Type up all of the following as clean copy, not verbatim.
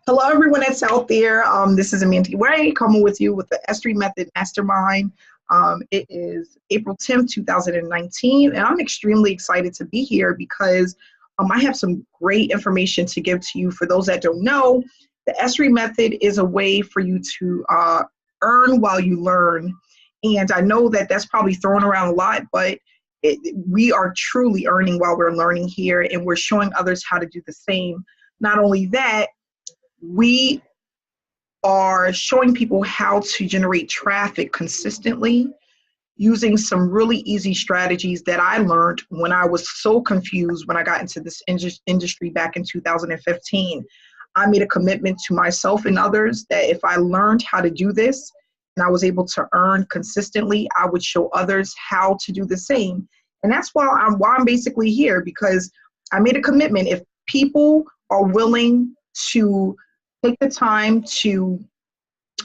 Hello, everyone that's out there. This is Amanda Way coming with you with the S ROI Method Mastermind. It is April 10th, 2019, and I'm extremely excited to be here because I have some great information to give to you. For those that don't know, the S ROI Method is a way for you to earn while you learn. And I know that that's probably thrown around a lot, but we are truly earning while we're learning here, and we're showing others how to do the same. Not only that, we are showing people how to generate traffic consistently using some really easy strategies that I learned when I was so confused when I got into this industry back in 2015. I made a commitment to myself and others that if I learned how to do this and I was able to earn consistently, I would show others how to do the same. And that's why I'm basically here, because I made a commitment. If people are willing to take the time to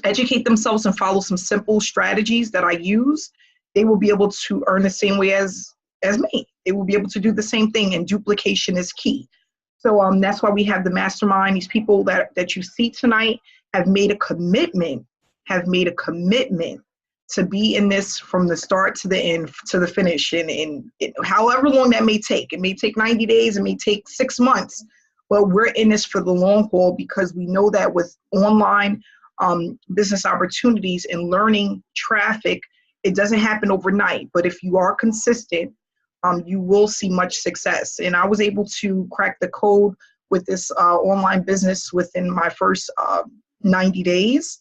educate themselves and follow some simple strategies that I use, they will be able to earn the same way as me. They will be able to do the same thing, and duplication is key. So that's why we have the mastermind. These people that you see tonight have made a commitment, to be in this from the start to the end, to the finish, and however long that may take. It may take 90 days, it may take 6 months, but we're in this for the long haul, because we know that with online business opportunities and learning traffic, it doesn't happen overnight. But if you are consistent, you will see much success. And I was able to crack the code with this online business within my first 90 days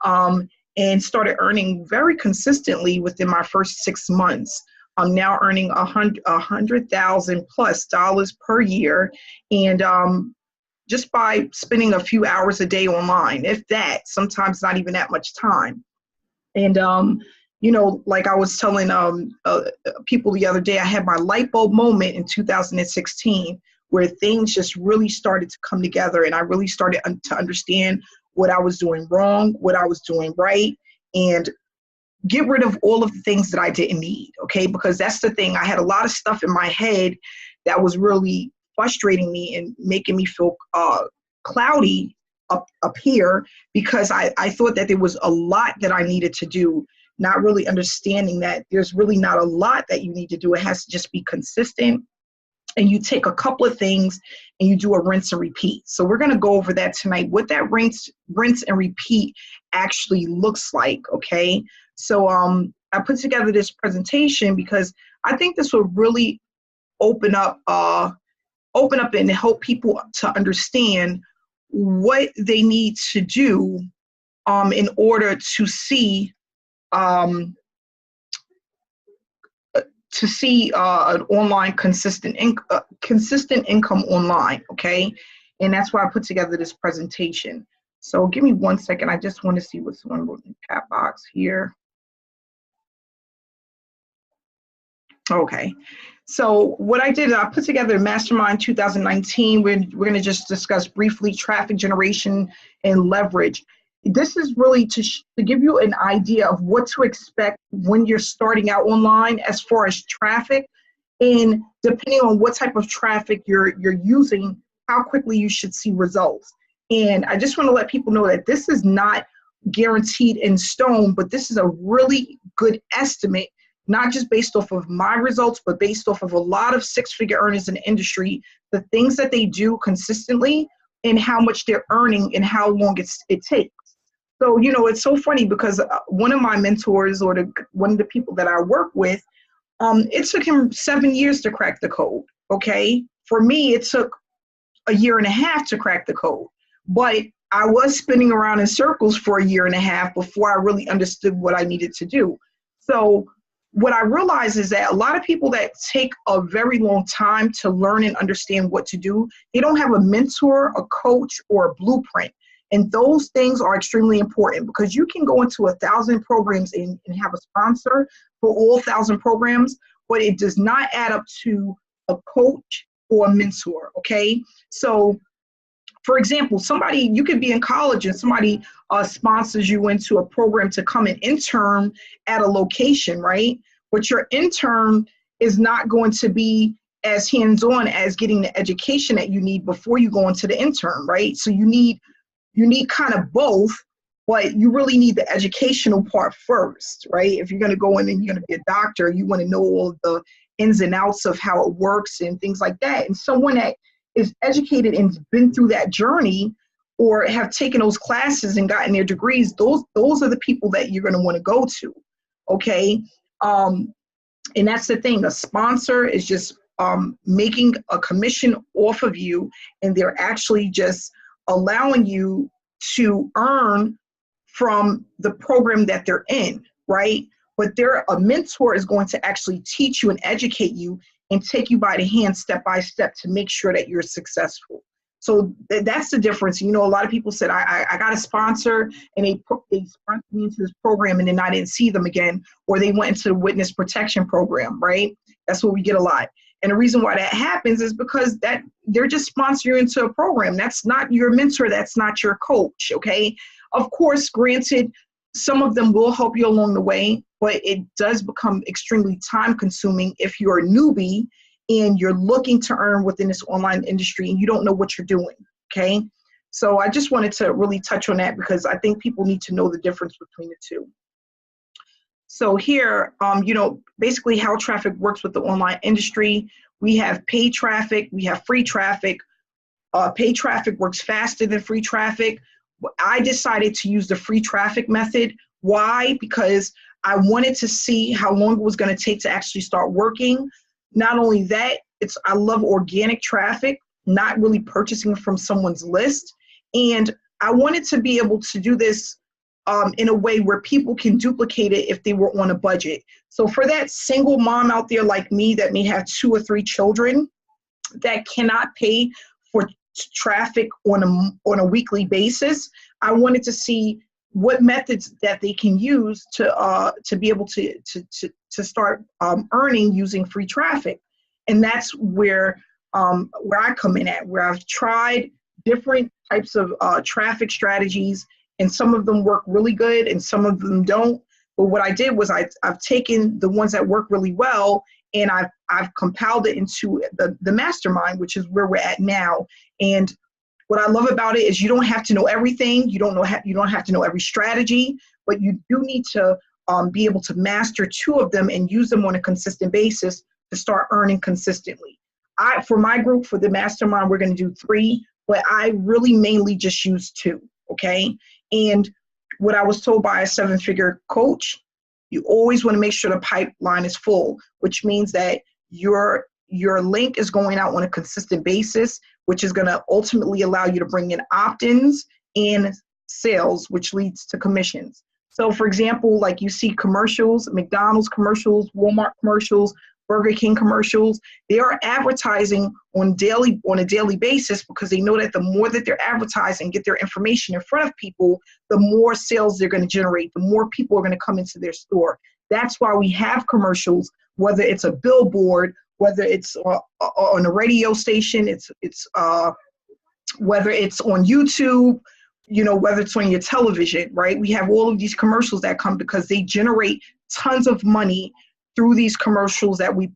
and started earning very consistently within my first 6 months. I'm now earning $100,000 plus per year, and just by spending a few hours a day online, if that, sometimes not even that much time. And like I was telling people the other day, I had my light bulb moment in 2016 where things just really started to come together, and I really started to understand what I was doing wrong, what I was doing right, and get rid of all of the things that I didn't need, okay? Because that's the thing. I had a lot of stuff in my head that was really frustrating me and making me feel cloudy up here, because I thought that there was a lot that I needed to do, not really understanding that there's really not a lot that you need to do. It has to just be consistent, and you take a couple of things and you do a rinse and repeat. So we're going to go over that tonight, what that rinse and repeat actually looks like, okay? So I put together this presentation because I think this will really open up and help people to understand what they need to do in order to see an online consistent income online, okay? And that's why I put together this presentation. So give me 1 second. I just want to see what's going on in the chat box here. Okay, so what I did, I put together Mastermind 2019. We're going to just discuss briefly traffic generation and leverage. This is really to give you an idea of what to expect when you're starting out online as far as traffic, and depending on what type of traffic you're using, how quickly you should see results. And I just want to let people know that this is not guaranteed in stone, but this is a really good estimate, not just based off of my results, but based off of a lot of six-figure earners in the industry, the things that they do consistently and how much they're earning and how long it takes. So, it's so funny because one of my mentors, or one of the people that I work with, it took him 7 years to crack the code, okay? For me, it took a year and a half to crack the code, but I was spinning around in circles for a year and a half before I really understood what I needed to do. So what I realize is that a lot of people that take a very long time to learn and understand what to do, they don't have a mentor, a coach, or a blueprint. And those things are extremely important, because you can go into 1,000 programs and have a sponsor for all 1,000 programs, but it does not add up to a coach or a mentor, okay? So, for example, you could be in college and somebody sponsors you into a program to come and intern at a location, right? But your intern is not going to be as hands-on as getting the education that you need before you go into the intern, right? So you need you need kind of both, but you really need the educational part first, right? If you're going to go in and you're going to be a doctor, you want to know all the ins and outs of how it works and things like that. And someone that is educated and been through that journey or have taken those classes and gotten their degrees, those are the people that you're going to want to go to, okay? And that's the thing. A sponsor is just making a commission off of you, and they're actually just allowing you to earn from the program that they're in, right? But a mentor is going to actually teach you and educate you and take you by the hand step by step to make sure that you're successful. So that's the difference. You know, a lot of people said, I got a sponsor and they sponsored me into this program and then I didn't see them again, or they went into the witness protection program, right? That's what we get a lot. And the reason why that happens is because they're just sponsoring you into a program. That's not your mentor. That's not your coach, okay? Of course, granted, some of them will help you along the way, but it does become extremely time consuming if you're a newbie and you're looking to earn within this online industry and you don't know what you're doing, okay? So I just wanted to really touch on that because I think people need to know the difference between the two. So here, you know, basically how traffic works with the online industry. We have paid traffic, we have free traffic. Paid traffic works faster than free traffic. I decided to use the free traffic method. Why? Because I wanted to see how long it was going to take to actually start working. Not only that, I love organic traffic, not really purchasing from someone's list. And I wanted to be able to do this in a way where people can duplicate it if they were on a budget. So for that single mom out there like me that may have 2 or 3 children that cannot pay for traffic on a weekly basis, I wanted to see what methods that they can use to be able to start earning using free traffic. And that's where I come in at, where I've tried different types of traffic strategies, and some of them work really good and some of them don't. But what I did was I've taken the ones that work really well and I've compiled it into the Mastermind, which is where we're at now. And what I love about it is you don't have to know everything. You don't have to know every strategy, but you do need to be able to master 2 of them and use them on a consistent basis to start earning consistently. For my group, for the Mastermind, we're going to do 3, but I really mainly just use 2, okay? And what I was told by a 7-figure coach, you always want to make sure the pipeline is full, which means that your link is going out on a consistent basis, which is going to ultimately allow you to bring in opt-ins and sales, which leads to commissions. So for example, like you see commercials, McDonald's commercials, Walmart commercials, Burger King commercials, they are advertising on a daily basis because they know that the more that they're advertising, get their information in front of people, the more sales they're going to generate, the more people are going to come into their store. That's why we have commercials, whether it's a billboard, whether it's on a radio station, whether it's on YouTube, you know, whether it's on your television, right? We have all of these commercials that come because they generate tons of money through these commercials that we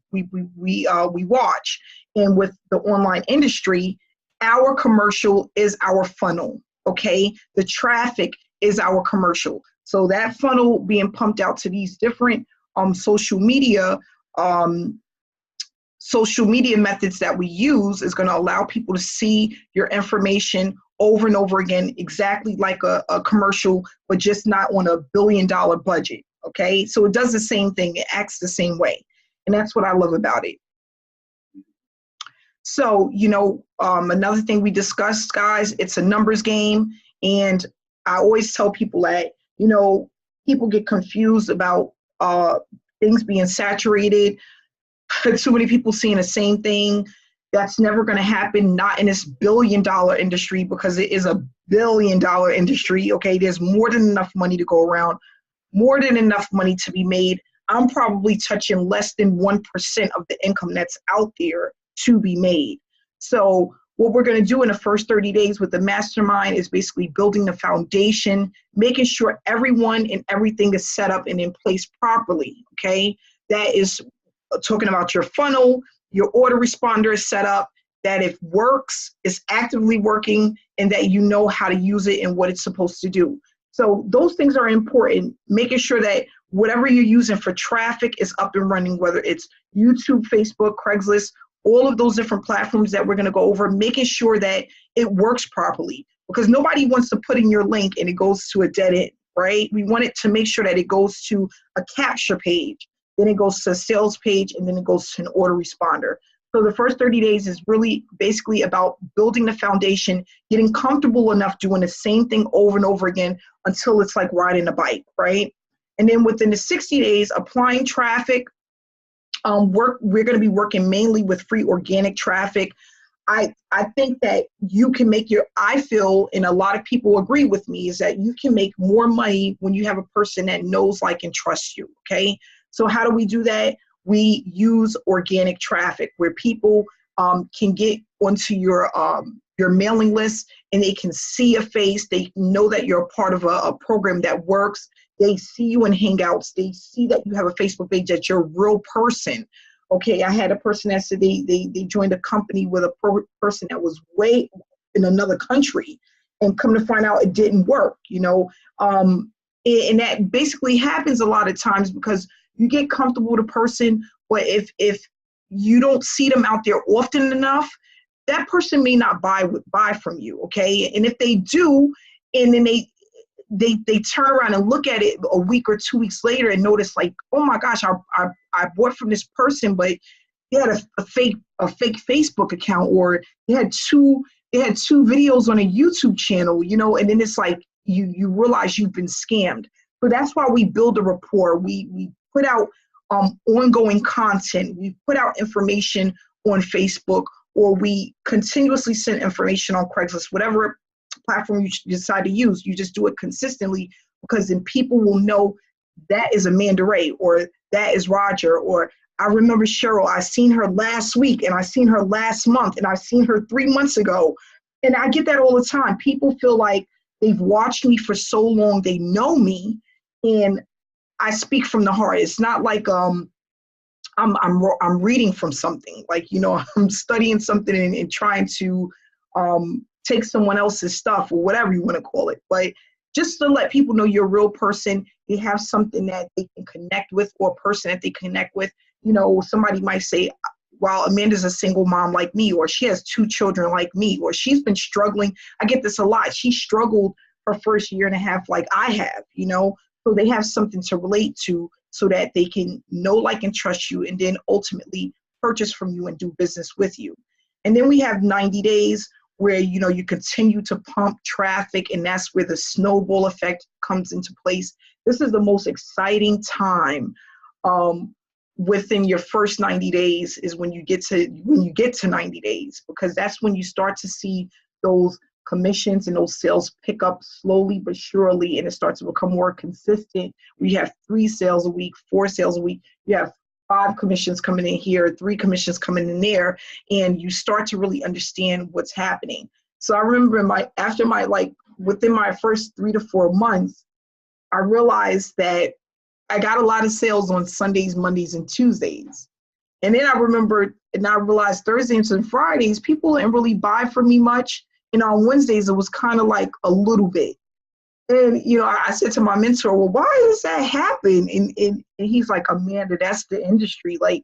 watch. And with the online industry, our commercial is our funnel, okay? The traffic is our commercial. So that funnel being pumped out to these different social media methods that we use is going to allow people to see your information over and over again, exactly like a commercial, but just not on $1 billion budget. Okay, so it does the same thing. It acts the same way. And that's what I love about it. So, you know, another thing we discussed, guys, it's a numbers game. And I always tell people that, you know, people get confused about things being saturated. Too many people seeing the same thing. That's never going to happen, not in this $1 billion industry, because it is a $1 billion industry. Okay, there's more than enough money to go around. More than enough money to be made. I'm probably touching less than 1% of the income that's out there to be made. So what we're going to do in the first 30 days with the Mastermind is basically building the foundation, making sure everyone and everything is set up and in place properly, okay? That is talking about your funnel, your autoresponder is set up, that it works, is actively working, and that you know how to use it and what it's supposed to do. So those things are important, making sure that whatever you're using for traffic is up and running, whether it's YouTube, Facebook, Craigslist, all of those different platforms that we're going to go over, making sure that it works properly, because nobody wants to put in your link and it goes to a dead end, right? We want it to make sure that it goes to a capture page, then it goes to a sales page, and then it goes to an auto responder. So the first 30 days is really basically about building the foundation, getting comfortable enough doing the same thing over and over again until it's like riding a bike, right? And then within the 60 days, applying traffic, we're going to be working mainly with free organic traffic. I think that you can make I feel, and a lot of people agree with me, is that you can make more money when you have a person that knows, like, and trusts you, okay? So how do we do that? We use organic traffic where people can get onto your mailing list and they can see a face. They know that you're a part of a program that works. They see you in Hangouts. They see that you have a Facebook page, that you're a real person. Okay, I had a person that said they joined a company with a person that was way in another country, and come to find out it didn't work, you know. And that basically happens a lot of times because you get comfortable with a person, but if you don't see them out there often enough, that person may not buy from you, okay? And if they do, and then they turn around and look at it a week or 2 weeks later and notice, like, oh my gosh, I bought from this person, but they had a fake Facebook account, or they had two videos on a YouTube channel, you know, and then it's like you realize you've been scammed. So that's why we build a rapport. We put out ongoing content. We put out information on Facebook, or we continuously send information on Craigslist, whatever platform you decide to use. You just do it consistently, because then people will know that is Amanda Ray, or that is Roger, or I remember Cheryl. I seen her last week, and I seen her last month, and I seen her 3 months ago. And I get that all the time. People feel like they've watched me for so long, they know me, and I speak from the heart. It's not like I'm reading from something, like, you know, I'm studying something and trying to take someone else's stuff, or whatever you want to call it. But just to let people know you're a real person, they have something that they can connect with, or a person that they connect with. You know, somebody might say, well, Amanda's a single mom like me, or she has 2 children like me, or she's been struggling. I get this a lot. She struggled her first year and a half like I have, you know. So they have something to relate to, so that they can know, like, and trust you, and then ultimately purchase from you and do business with you. And then we have 90 days where, you know, you continue to pump traffic, and that's where the snowball effect comes into place. This is the most exciting time within your first 90 days, is when you get to 90 days, because that's when you start to see those commissions and those sales pick up slowly but surely, and it starts to become more consistent. We have 3 sales a week, 4 sales a week. You have 5 commissions coming in here, 3 commissions coming in there, and you start to really understand what's happening. So I remember within my first 3 to 4 months, I realized that I got a lot of sales on Sundays, Mondays, and Tuesdays. And then I realized Thursdays and Fridays, people didn't really buy from me much. And on Wednesdays, it was kind of like a little bit. And, you know, I said to my mentor, well, why does that happen? And he's like, Amanda, that's the industry. Like,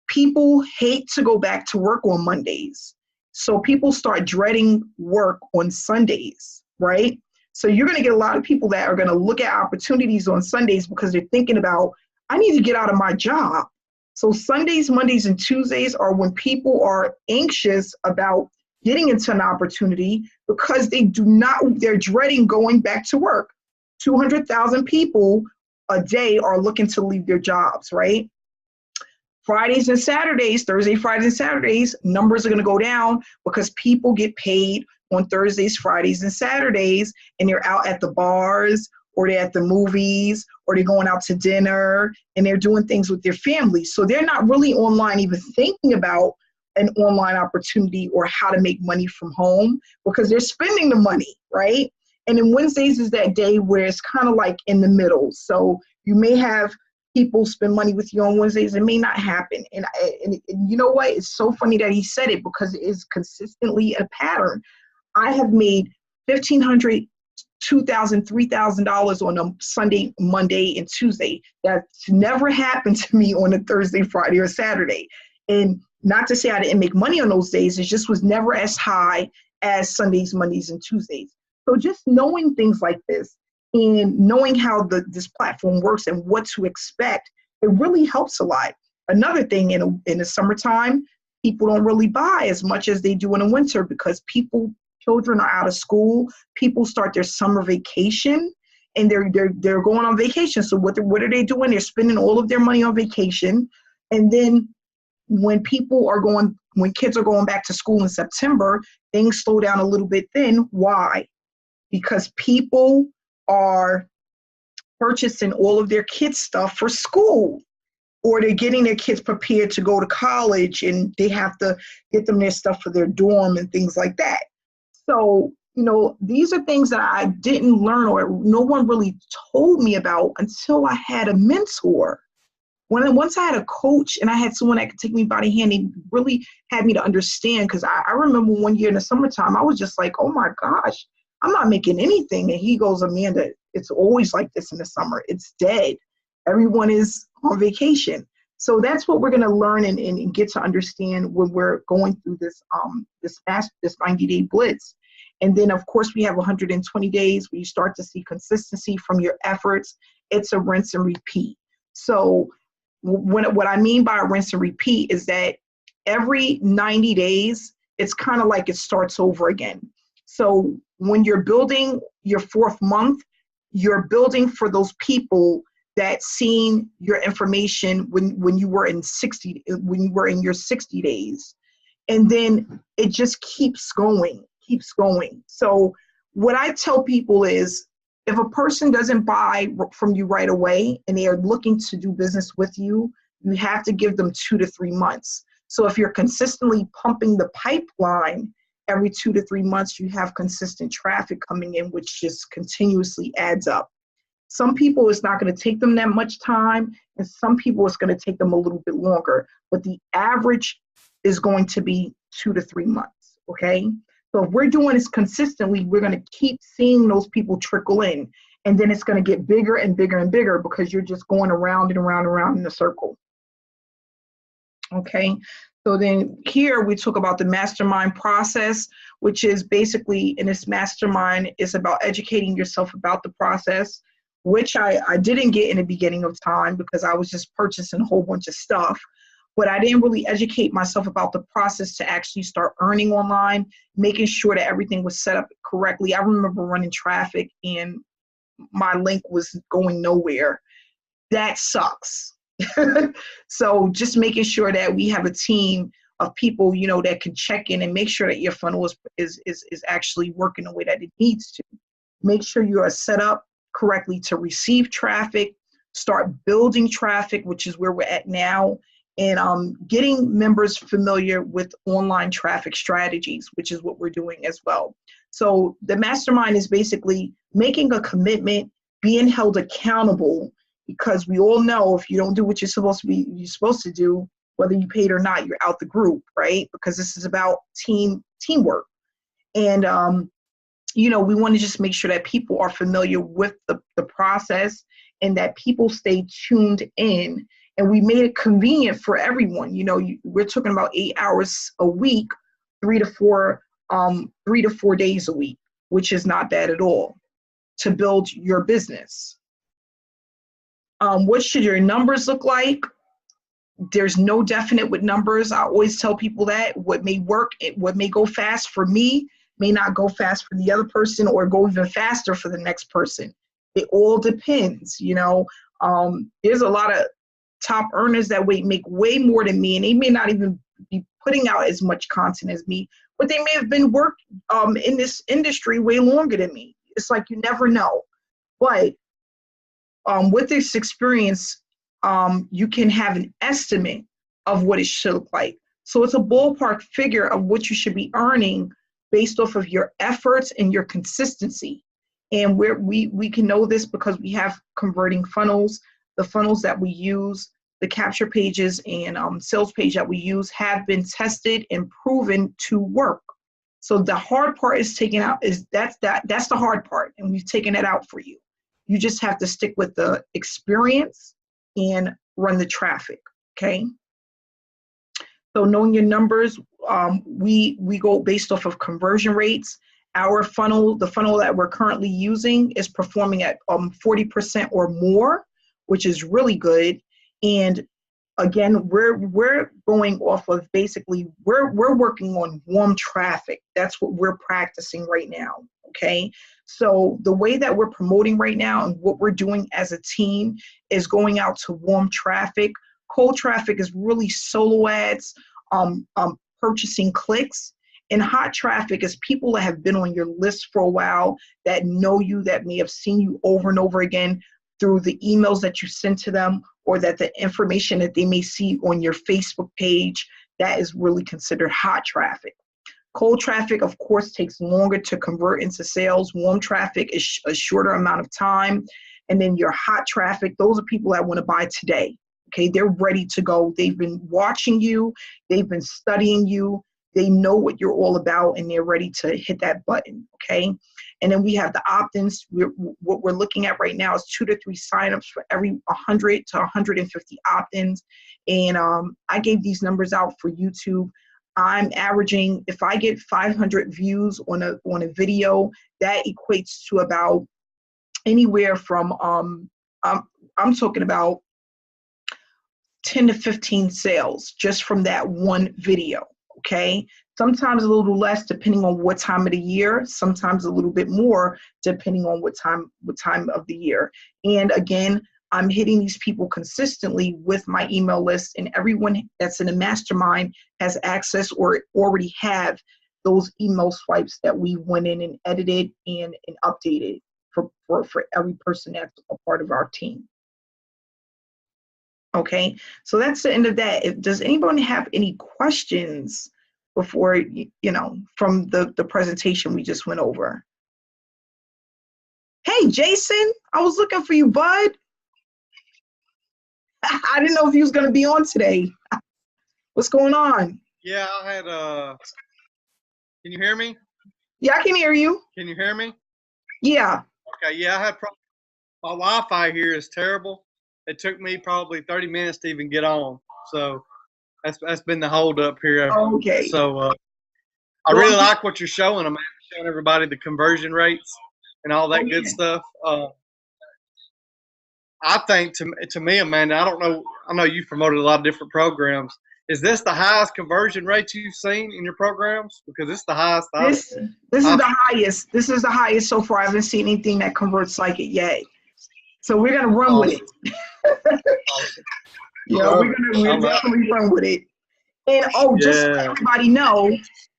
people hate to go back to work on Mondays. So people start dreading work on Sundays, right? So you're going to get a lot of people that are going to look at opportunities on Sundays because they're thinking about, I need to get out of my job. So Sundays, Mondays, and Tuesdays are when people are anxious about getting into an opportunity, because they're dreading going back to work. 200,000 people a day are looking to leave their jobs, right? Fridays and Saturdays, Thursday, Fridays, and Saturdays, numbers are going to go down because people get paid on Thursdays, Fridays, and Saturdays, and they're out at the bars, or they're at the movies, or they're going out to dinner, and they're doing things with their family. So they're not really online even thinking about an online opportunity or how to make money from home, because they're spending the money, right? And then Wednesdays is that day where it's kind of like in the middle. So you may have people spend money with you on Wednesdays. It may not happen. And you know what? It's so funny that he said it because it is consistently a pattern. I have made $1,500, $2,000, $3,000 on a Sunday, Monday, and Tuesday. That's never happened to me on a Thursday, Friday, or Saturday. And not to say I didn't make money on those days, it just was never as high as Sundays, Mondays, and Tuesdays. So just knowing things like this and knowing how this platform works and what to expect, it really helps a lot. Another thing, in the summertime, people don't really buy as much as they do in the winter because children are out of school. People start their summer vacation and they're going on vacation. So what are they doing? They're spending all of their money on vacation. And then when kids are going back to school in September, things slow down a little bit then. Why? Because people are purchasing all of their kids' stuff for school, or they're getting their kids prepared to go to college and they have to get them their stuff for their dorm and things like that. So, these are things that I didn't learn or no one really told me about until I had a mentor. Once I had a coach and I had someone that could take me by the hand, he really had me to understand, because I remember one year in the summertime, I was just like, oh my gosh, I'm not making anything. And he goes, Amanda, it's always like this in the summer. It's dead. Everyone is on vacation. So that's what we're going to learn and get to understand when we're going through this 90-day blitz. And then, of course, we have 120 days where you start to see consistency from your efforts. It's a rinse and repeat. So what I mean by rinse and repeat is that every 90 days, it's kind of like it starts over again. So when you're building your 4th month, you're building for those people that seen your information when you were in your 60 days. And then it just keeps going. So what I tell people is, if a person doesn't buy from you right away and they are looking to do business with you, you have to give them 2 to 3 months. So if you're consistently pumping the pipeline every 2 to 3 months, you have consistent traffic coming in, which just continuously adds up. Some people, it's not going to take them that much time, and some people, it's going to take them a little bit longer. But the average is going to be 2 to 3 months, okay? So if we're doing this consistently, we're going to keep seeing those people trickle in, and then it's going to get bigger and bigger and bigger because you're just going around and around and around in a circle, okay? So then here we talk about the mastermind process, which is basically, in this mastermind, it's about educating yourself about the process, which I didn't get in the beginning of time because I was just purchasing a whole bunch of stuff. But I didn't really educate myself about the process to actually start earning online, making sure that everything was set up correctly. I remember running traffic and my link was going nowhere. That sucks. So just making sure that we have a team of people, that can check in and make sure that your funnel is actually working the way that it needs to. Make sure you are set up correctly to receive traffic, start building traffic, which is where we're at now, and getting members familiar with online traffic strategies, which is what we're doing as well. So the mastermind is basically making a commitment, being held accountable, because we all know if you don't do what you're supposed to do, whether you paid or not, you're out the group, right? Because this is about teamwork. And we want to just make sure that people are familiar with the process and that people stay tuned in. And we made it convenient for everyone. We're talking about 8 hours a week, 3 to 4 days a week, which is not bad at all to build your business. What should your numbers look like? There's no definite with numbers. I always tell people that what may work, what may go fast for me may not go fast for the other person or go even faster for the next person. It all depends. There's a lot of top earners that make way more than me, and they may not even be putting out as much content as me, but they may have been in this industry way longer than me. It's like you never know. But with this experience, you can have an estimate of what it should look like. So it's a ballpark figure of what you should be earning based off of your efforts and your consistency. And we can know this because we have converting funnels. the funnels that we use, the capture pages and sales page that we use have been tested and proven to work. So the hard part is taken out, that's the hard part, and we've taken it out for you. You just have to stick with the experience and run the traffic, okay? So knowing your numbers, we go based off of conversion rates. Our funnel, the funnel that we're currently using, is performing at 40% or more, which is really good. And again, we're going off of basically, we're working on warm traffic. That's what we're practicing right now, okay? So the way that we're promoting right now and what we're doing as a team is going out to warm traffic. Cold traffic is really solo ads, purchasing clicks. And hot traffic is people that have been on your list for a while, that know you, that may have seen you over and over again through the emails that you send to them, or that the information that they may see on your Facebook page. That is really considered hot traffic. Cold traffic, of course, takes longer to convert into sales. Warm traffic is a shorter amount of time. And then your hot traffic, those are people that want to buy today. Okay, they're ready to go. They've been watching you. They've been studying you. They know what you're all about, and they're ready to hit that button, okay? And then we have the opt-ins. What we're looking at right now is 2 to 3 signups for every 100 to 150 opt-ins. And I gave these numbers out for YouTube. I'm averaging, if I get 500 views on a video, that equates to about anywhere from, I'm talking about 10 to 15 sales just from that one video. Okay, sometimes a little less depending on what time of the year, sometimes a little bit more depending on what time of the year. And again, I'm hitting these people consistently with my email list, and everyone that's in a mastermind has access or already have those email swipes that we went in and edited and updated for every person that's a part of our team. Okay, so that's the end of that. Does anyone have any questions before, from the presentation we just went over? Hey, Jason, I was looking for you, bud. I didn't know if you was going to be on today. What's going on? Yeah, I had, can you hear me? Yeah, I can hear you. Can you hear me? Yeah. Okay, yeah, I had my Wi-Fi here is terrible. It took me probably 30 minutes to even get on. So that's been the hold up here. Okay. So I really like what you're showing them, showing everybody the conversion rates and all that good stuff. I think to me, Amanda, I don't know. I know you've promoted a lot of different programs. Is this the highest conversion rate you've seen in your programs? Because it's the highest. This is the highest. This is the highest so far. I haven't seen anything that converts like it yet. So we're gonna run with it. Yeah, we're definitely run with it. And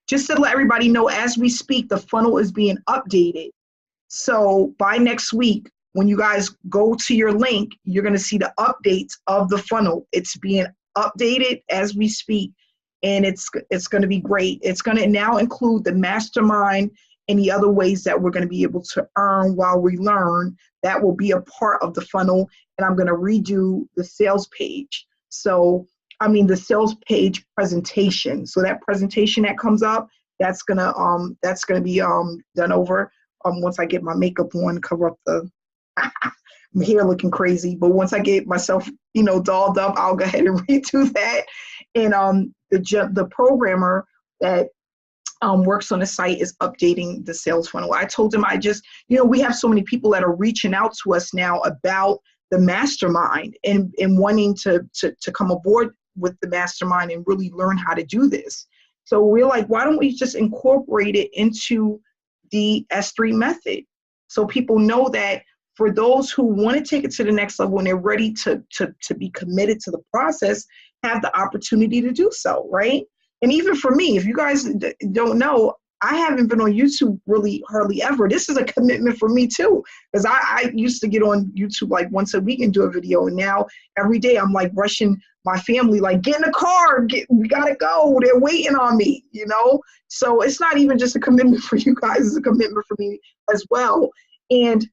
just to let everybody know, as we speak, the funnel is being updated. So by next week, when you guys go to your link, you're gonna see the updates of the funnel. It's being updated as we speak, and it's gonna be great. It's gonna now include the mastermind and the other ways that we're gonna be able to earn while we learn. That will be a part of the funnel, and I'm gonna redo the sales page. So, the sales page presentation. So that presentation that comes up, that's gonna be done over once I get my makeup on, cover up the my hair looking crazy. But once I get myself, dolled up, I'll go ahead and redo that. And the programmer that works on the site is updating the sales funnel. I told him we have so many people that are reaching out to us now about the mastermind and wanting to come aboard with the mastermind and really learn how to do this. So we're like, why don't we just incorporate it into the S3 method? So people know that for those who want to take it to the next level and they're ready to be committed to the process, have the opportunity to do so, right? And even for me, if you guys don't know, I haven't been on YouTube really hardly ever. This is a commitment for me too, because I used to get on YouTube like once a week and do a video, and now every day I'm like rushing my family, like, get in the car, we gotta go, they're waiting on me, So it's not even just a commitment for you guys, it's a commitment for me as well. And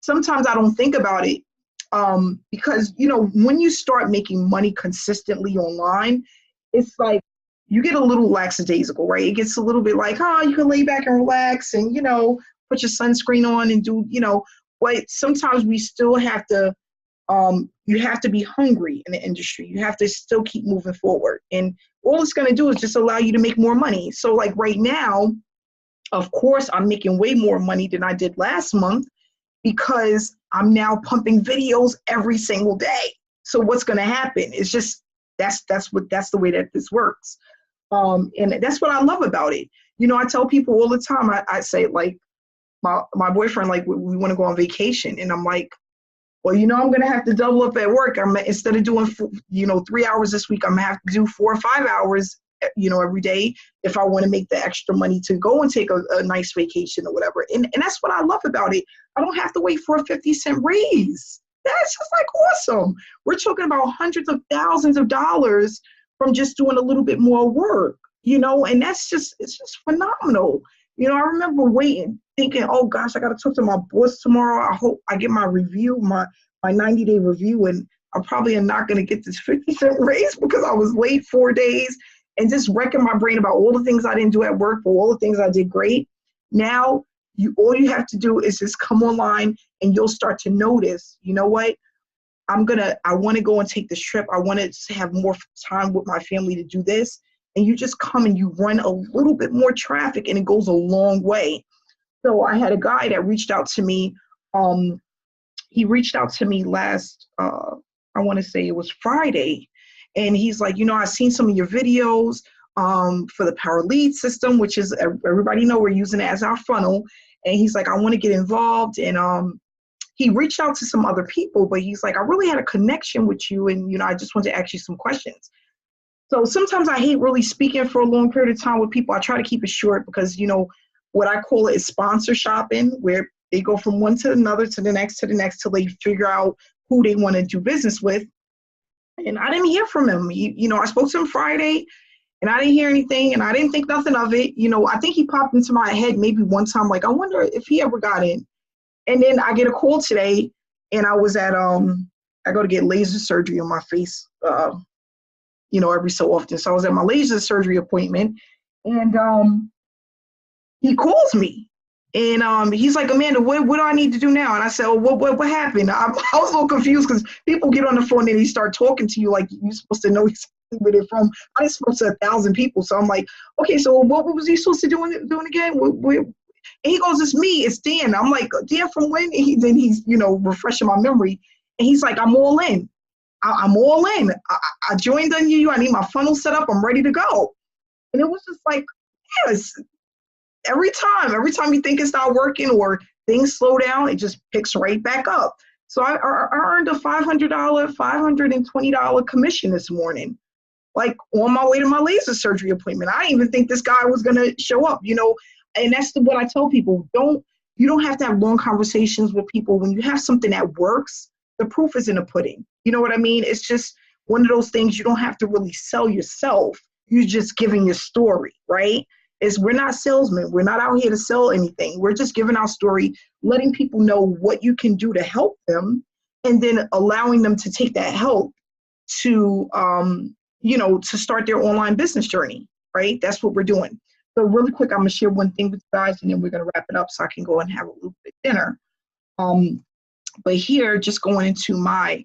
sometimes I don't think about it. Because, when you start making money consistently online, it's like you get a little lackadaisical, right? It gets a little bit like, you can lay back and relax and, put your sunscreen on and do, but sometimes we still have to, you have to be hungry in the industry. You have to still keep moving forward. And all it's going to do is just allow you to make more money. So like right now, of course, I'm making way more money than I did last month because I'm now pumping videos every single day. So what's going to happen? It's just, that's the way that this works. And that's what I love about it. I tell people all the time, I say like my boyfriend, like we want to go on vacation. And I'm like, well, I'm going to have to double up at work. Instead of doing, 3 hours this week, I'm going to have to do 4 or 5 hours, every day if I want to make the extra money to go and take a nice vacation or whatever. And that's what I love about it. I don't have to wait for a 50-cent raise. That's just like awesome. We're talking about hundreds of thousands of dollars from just doing a little bit more work, and it's just phenomenal. I remember waiting, thinking, oh gosh, I got to talk to my boss tomorrow. I hope I get my review, my 90-day review, and I probably am not going to get this 50-cent raise because I was late 4 days, and just wrecking my brain about all the things I didn't do at work, but all the things I did great. Now, all you have to do is just come online and you'll start to notice, you know what? I want to go and take this trip. I want to have more time with my family to do this. And you just come and you run a little bit more traffic and it goes a long way. So I had a guy that reached out to me. He reached out to me last, I want to say it was Friday. And he's like, I've seen some of your videos for the Power Lead system, which is, everybody know we're using it as our funnel. And he's like, I want to get involved. And he reached out to some other people, but he's like, I really had a connection with you. And, I just want to ask you some questions. So sometimes I hate really speaking for a long period of time with people. I try to keep it short because, what I call it is sponsor shopping, where they go from one to another to the next till they figure out who they want to do business with. And I didn't hear from him. I spoke to him Friday and I didn't hear anything and I didn't think nothing of it. I think he popped into my head maybe one time, like, I wonder if he ever got in. And then I get a call today and I was at, I go to get laser surgery on my face, every so often. So I was at my laser surgery appointment and he calls me and he's like, Amanda, what do I need to do now? And I said, oh, what happened? I was a little confused because people get on the phone and they start talking to you like you're supposed to know exactly where they're from. I spoke to 1,000 people. So I'm like, okay, so what was he supposed to do again? And he goes, it's me, it's Dan. I'm like, Dan from when? And then he's, refreshing my memory. And he's like, I'm all in. I'm all in. I joined you. I need my funnel set up. I'm ready to go. And it was just like, yes, every time you think it's not working or things slow down, it just picks right back up. So I earned a $520 commission this morning, like on my way to my laser surgery appointment. I didn't even think this guy was going to show up, and that's what I tell people. You don't have to have long conversations with people. When you have something that works, the proof is in the pudding. You know what I mean? It's just one of those things. You don't have to really sell yourself. You're just giving your story, right? We're not salesmen. We're not out here to sell anything. We're just giving our story, letting people know what you can do to help them, and then allowing them to take that help to, to start their online business journey, right? That's what we're doing. So really quick, I'm going to share one thing with you guys, and then we're going to wrap it up so I can go and have a little bit of dinner. But here, just going into my,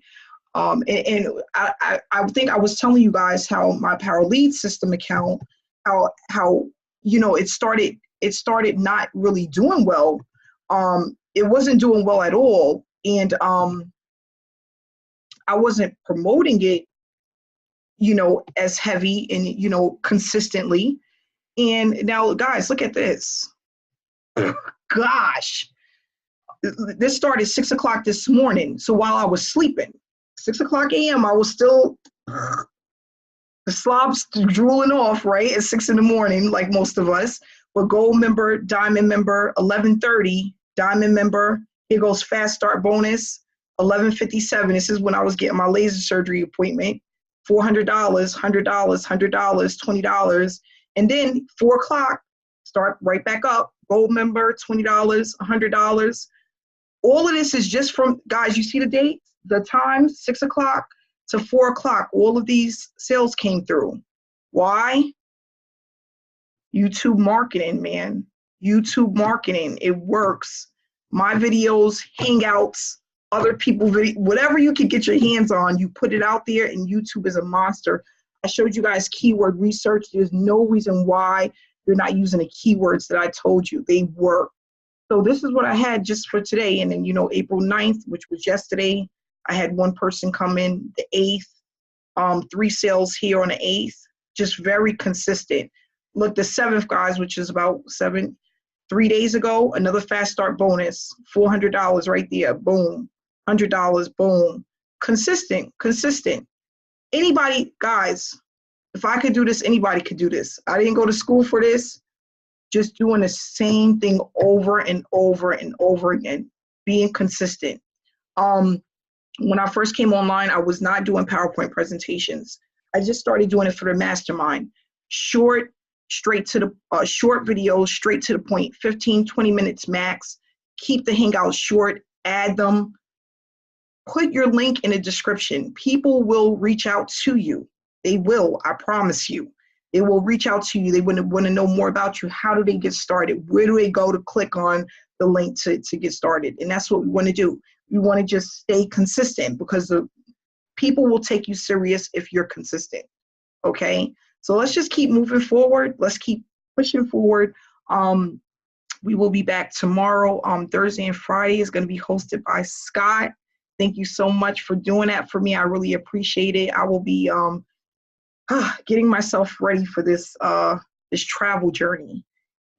and I think I was telling you guys how my Power Lead system account, how it started not really doing well. It wasn't doing well at all. And I wasn't promoting it, as heavy and, consistently. And now, guys, look at this. Gosh. This started 6 o'clock this morning. So while I was sleeping, 6 o'clock a.m., I was still, the slob's drooling off, right, at 6 in the morning, like most of us. But gold member, diamond member, 11:30, diamond member, here goes fast start bonus, 11:57. This is when I was getting my laser surgery appointment, $400, $100, $100, $20. And then 4 o'clock, start right back up, gold member, $20, $100. All of this is just from, guys, you see the dates? the time, 6 o'clock to 4 o'clock, all of these sales came through. Why? YouTube marketing, man. YouTube marketing, it works. My videos, hangouts, other people, whatever you can get your hands on, you put it out there, and YouTube is a monster. I showed you guys keyword research. There's no reason why you're not using the keywords that I told you. They work. So this is what I had just for today. And then, you know, April 9th, which was yesterday, I had one person come in. The 8th, 3 sales here on the 8th, just very consistent. Look, the 7th, guys, which is about 3 days ago, another fast start bonus, $400 right there, boom, $100, boom. Consistent. Anybody, guys, if I could do this, anybody could do this. I didn't go to school for this. Just doing the same thing over and over and over again, being consistent. When I first came online, I was not doing PowerPoint presentations. I just started doing it for the mastermind. Short videos, straight to the point, 15, 20 minutes max. Keep the hangouts short, add them. Put your link in the description. People will reach out to you. They will, I promise you. They will reach out to you. They want to know more about you. How do they get started? Where do they go to click on the link to get started? And that's what we want to do. We want to just stay consistent, because the people will take you serious if you're consistent. Okay? So let's just keep moving forward. Let's keep pushing forward. We will be back tomorrow. Thursday and Friday is going to be hosted by Scott. Thank you so much for doing that for me. I really appreciate it. I will be getting myself ready for this this travel journey.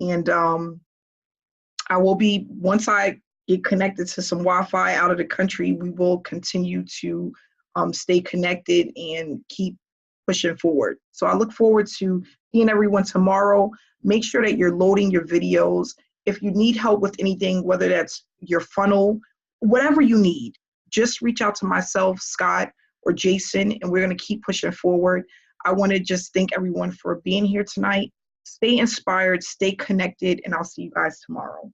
And I will be, once I get connected to some Wi-Fi out of the country, we will continue to stay connected and keep pushing forward. So I look forward to seeing everyone tomorrow. Make sure that you're loading your videos. If you need help with anything, whether that's your funnel, whatever you need, just reach out to myself, Scott, or Jason, and we're going to keep pushing forward. I want to just thank everyone for being here tonight. Stay inspired, stay connected, and I'll see you guys tomorrow.